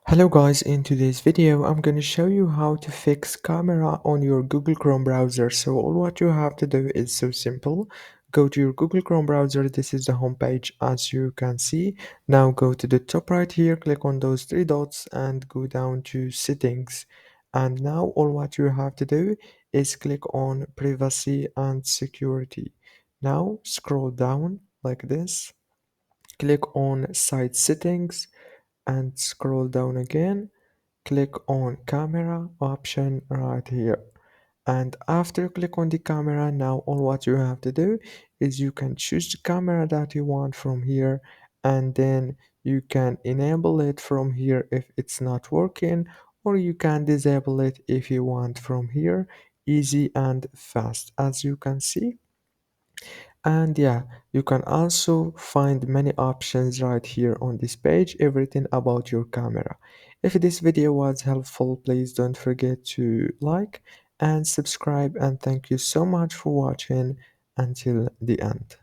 Hello guys, in today's video I'm going to show you how to fix camera on your Google Chrome browser. So all what you have to do is so simple. Go to your Google Chrome browser. This is the home page as you can see. Now go to the top right here, click on those three dots and go down to settings. And now all what you have to do is click on privacy and security. Now scroll down like this, click on site settings and scroll down again, click on camera option right here. And after click on the camera, now all what you have to do is you can choose the camera that you want from here, and then you can enable it from here if it's not working, or you can disable it if you want from here. Easy and fast, as you can see. And yeah, you can also find many options right here on this page, everything about your camera. If this video was helpful, please don't forget to like and subscribe, and thank you so much for watching until the end.